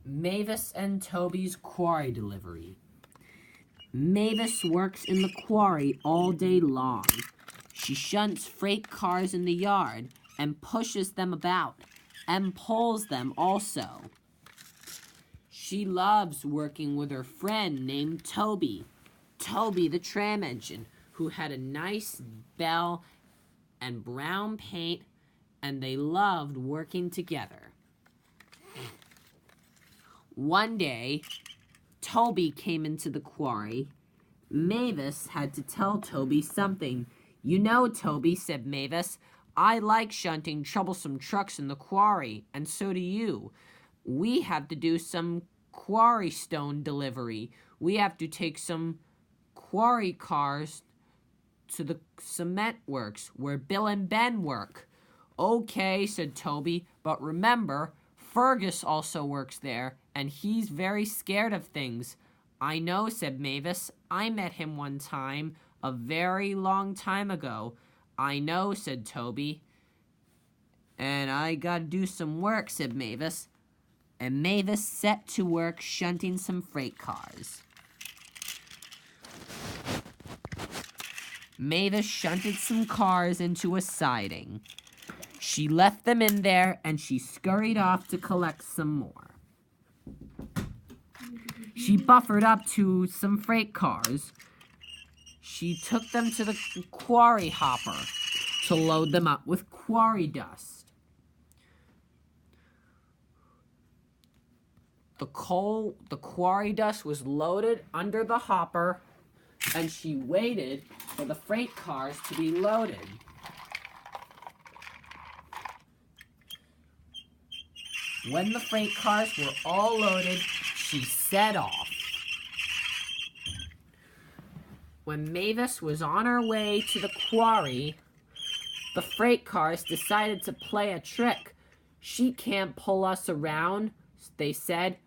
Mavis and Toby's quarry delivery. Mavis works in the quarry all day long. She shunts freight cars in the yard and pushes them about and pulls them also. She loves working with her friend named Toby, Toby the tram engine, who had a nice bell and brown paint, and they loved working together. One day, Toby came into the quarry. Mavis had to tell Toby something. "You know, Toby," said Mavis, "I like shunting troublesome trucks in the quarry, and so do you. We have to do some quarry stone delivery. We have to take some quarry cars to the cement works where Bill and Ben work." "Okay," said Toby, "but remember, Fergus also works there, and he's very scared of things." "I know," said Mavis. "I met him one time, a very long time ago." "I know," said Toby. "And I gotta do some work," said Mavis. And Mavis set to work shunting some freight cars. Mavis shunted some cars into a siding. She left them in there, and she scurried off to collect some more. She buffered up to some freight cars. She took them to the quarry hopper to load them up with quarry dust. The quarry dust was loaded under the hopper, and she waited for the freight cars to be loaded. When the freight cars were all loaded, she set off. When Mavis was on her way to the quarry, the freight cars decided to play a trick. "She can't pull us around," they said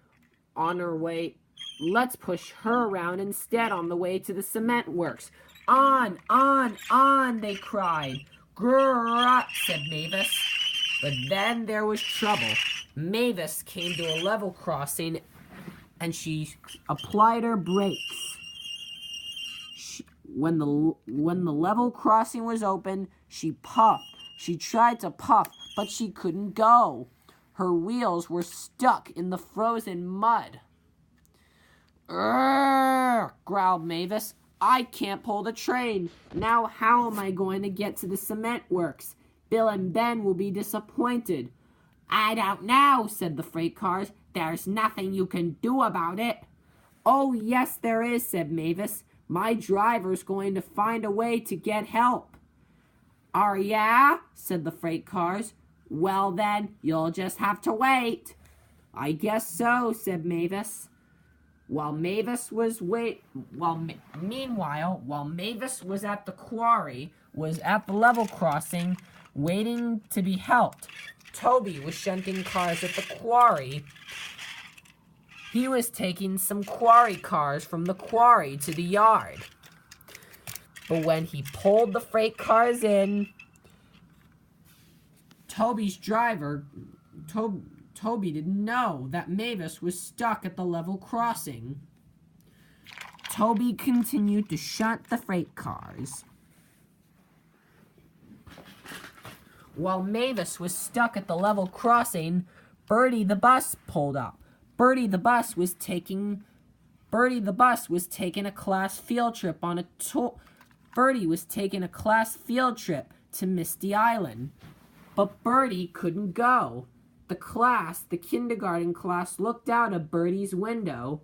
on her way. "Let's push her around instead on the way to the cement works." On, they cried. "Grrrr," said Mavis. But then there was trouble. Mavis came to a level crossing, and she applied her brakes. When the level crossing was open, she puffed. She tried to puff, but she couldn't go. Her wheels were stuck in the frozen mud. "Grrr," growled Mavis. "I can't pull the train. Now how am I going to get to the cement works? Bill and Ben will be disappointed." "I don't know," said the freight cars. "There's nothing you can do about it." "Oh, yes, there is," said Mavis. "My driver's going to find a way to get help." Yeah?" said the freight cars. "Well, then, you'll just have to wait." "I guess so," said Mavis. While Mavis was at the quarry, was at the level crossing, waiting to be helped, Toby was shunting cars at the quarry. He was taking some quarry cars from the quarry to the yard. But when he pulled the freight cars in, Toby didn't know that Mavis was stuck at the level crossing. Toby continued to shunt the freight cars. While Mavis was stuck at the level crossing, Bertie the bus pulled up. Bertie the bus was taking a class field trip to Misty Island. But Bertie couldn't go. The kindergarten class looked out of Bertie's window.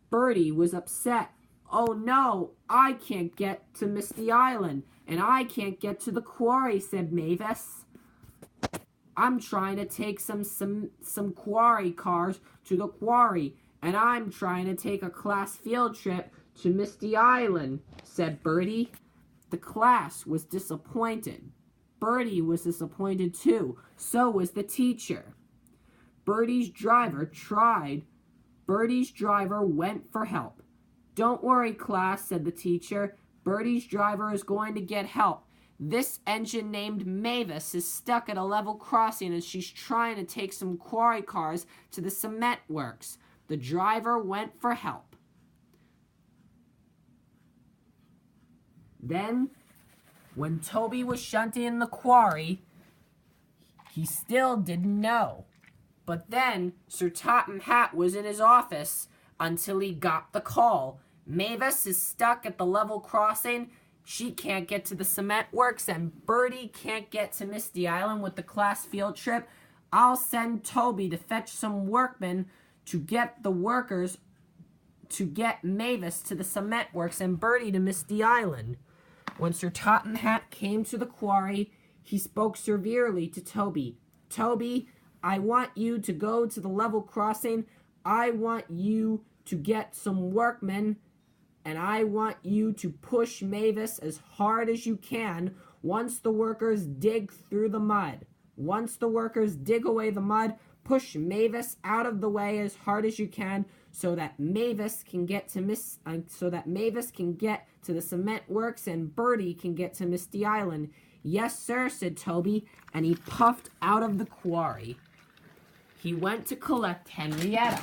Bertie was upset. "Oh no, I can't get to Misty Island, and I can't get to the quarry," said Mavis. "I'm trying to take some quarry cars to the quarry, and I'm trying to take a class field trip to Misty Island," said Bertie. The class was disappointed. Bertie was disappointed too. So was the teacher. Bertie's driver went for help. "Don't worry, class," said the teacher. "Bertie's driver is going to get help. This engine named Mavis is stuck at a level crossing and she's trying to take some quarry cars to the cement works. The driver went for help. Then, when Toby was shunting in the quarry, he still didn't know. But then, Sir Topham Hatt was in his office until he got the call. Mavis is stuck at the level crossing. She can't get to the cement works, and Bertie can't get to Misty Island with the class field trip. I'll send Toby to fetch some workmen to get the workers to get Mavis to the cement works and Bertie to Misty Island. When Sir Topham Hatt came to the quarry, he spoke severely to Toby. Toby, I want you to go to the level crossing. I want you to get some workmen, and I want you to push Mavis as hard as you can once the workers dig through the mud. Once the workers dig away the mud, push Mavis out of the way as hard as you can so that Mavis can get to the cement works and Bertie can get to Misty Island. Yes, sir, said Toby, and he puffed out of the quarry. He went to collect Henrietta.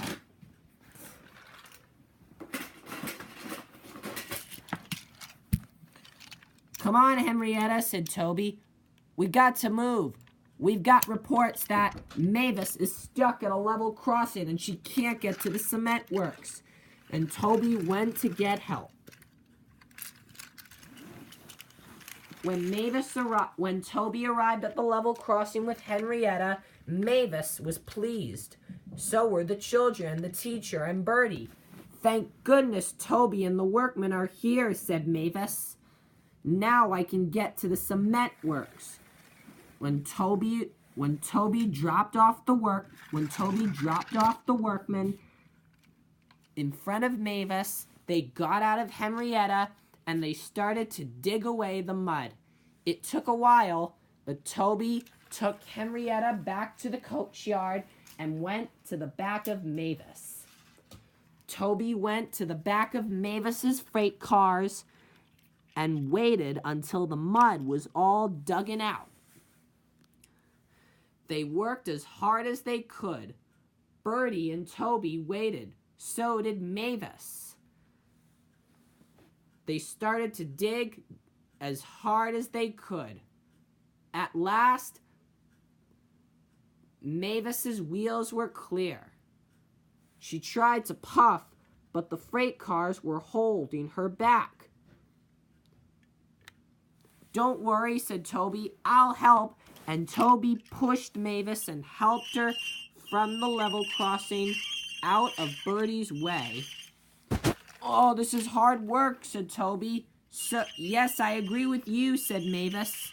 Come on, Henrietta, said Toby. We got to move. We've got reports that Mavis is stuck at a level crossing and she can't get to the cement works. And Toby went to get help. When Toby arrived at the level crossing with Henrietta, Mavis was pleased. So were the children, the teacher, and Bertie. Thank goodness Toby and the workmen are here, said Mavis. Now I can get to the cement works. When Toby dropped off the workmen in front of Mavis, they got out of Henrietta and they started to dig away the mud. It took a while, but Toby took Henrietta back to the coach yard and went to the back of Mavis. Toby went to the back of Mavis's freight cars and waited until the mud was all dug out. They worked as hard as they could. Bertie and Toby waited. So did Mavis. They started to dig as hard as they could. At last, Mavis's wheels were clear. She tried to puff, but the freight cars were holding her back. Don't worry, said Toby. I'll help. And Toby pushed Mavis and helped her from the level crossing out of Bertie's way. Oh, this is hard work, said Toby. Yes, I agree with you, said Mavis.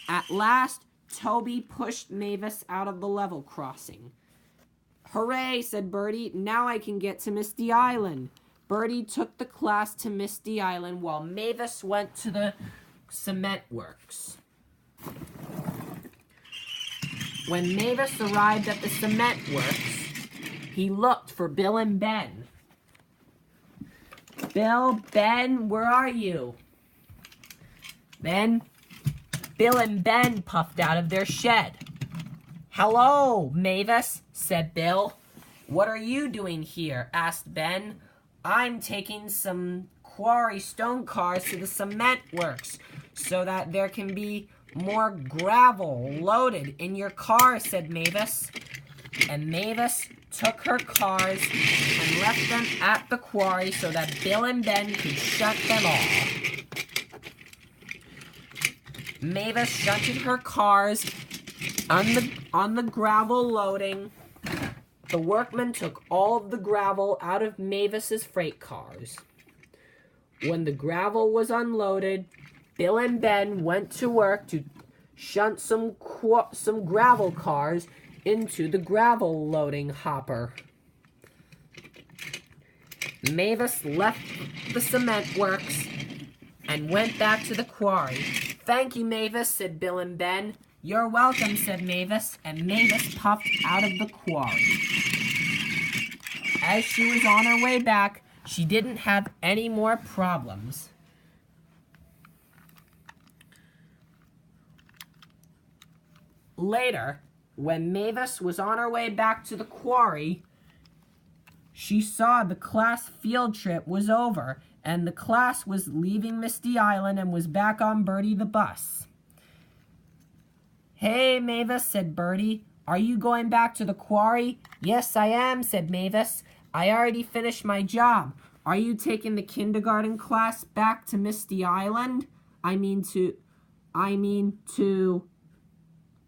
At last, Toby pushed Mavis out of the level crossing. Hooray, said Bertie. Now I can get to Misty Island. Bertie took the class to Misty Island while Mavis went to the cement works. When Mavis arrived at the cement works, he looked for Bill and Ben. Bill, Ben, where are you? Then Bill and Ben puffed out of their shed. Hello, Mavis, said Bill. What are you doing here? Asked Ben. I'm taking some quarry stone cars to the cement works so that there can be more gravel loaded in your car, said Mavis. And Mavis took her cars and left them at the quarry so that Bill and Ben could shut them off. Mavis shunted her cars on the gravel loading. The workmen took all of the gravel out of Mavis's freight cars. When the gravel was unloaded, Bill and Ben went to work to shunt some gravel cars into the gravel loading hopper. Mavis left the cement works and went back to the quarry. Thank you, Mavis, said Bill and Ben. You're welcome, said Mavis, and Mavis puffed out of the quarry. As she was on her way back, she didn't have any more problems. Later, when Mavis was on her way back to the quarry, she saw the class field trip was over, and the class was leaving Misty Island and was back on Bertie the bus. "Hey, Mavis," said Bertie, "are you going back to the quarry?" "Yes, I am," said Mavis. "I already finished my job. Are you taking the kindergarten class back to Misty Island? I mean to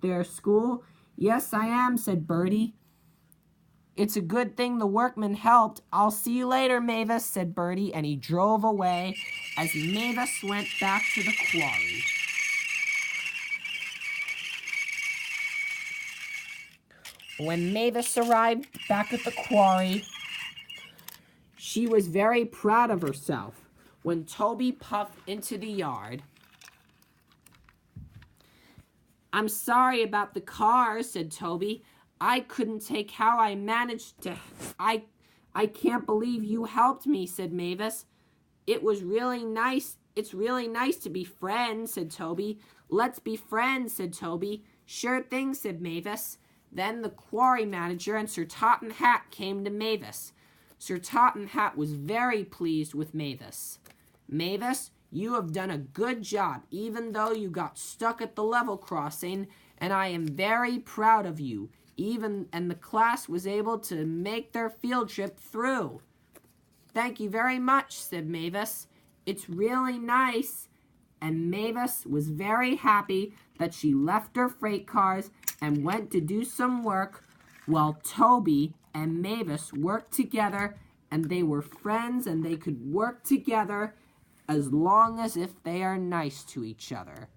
their school?" "Yes, I am," said Bertie. "It's a good thing the workmen helped. I'll see you later, Mavis," said Bertie, and he drove away as Mavis went back to the quarry. When Mavis arrived back at the quarry, she was very proud of herself. When Toby puffed into the yard, "I'm sorry about the car," said Toby. "I couldn't take how I managed to... I can't believe you helped me," said Mavis. It's really nice to be friends," said Toby. "Let's be friends," said Toby. "Sure thing," said Mavis. Then the quarry manager and Sir Totten Hat came to Mavis. Sir Totten Hat was very pleased with Mavis. "Mavis, you have done a good job, even though you got stuck at the level crossing, and I am very proud of you. And the class was able to make their field trip through." "Thank you very much," said Mavis. "It's really nice." And Mavis was very happy that she left her freight cars and went to do some work while Toby and Mavis worked together, and they were friends and they could work together as long as if they are nice to each other.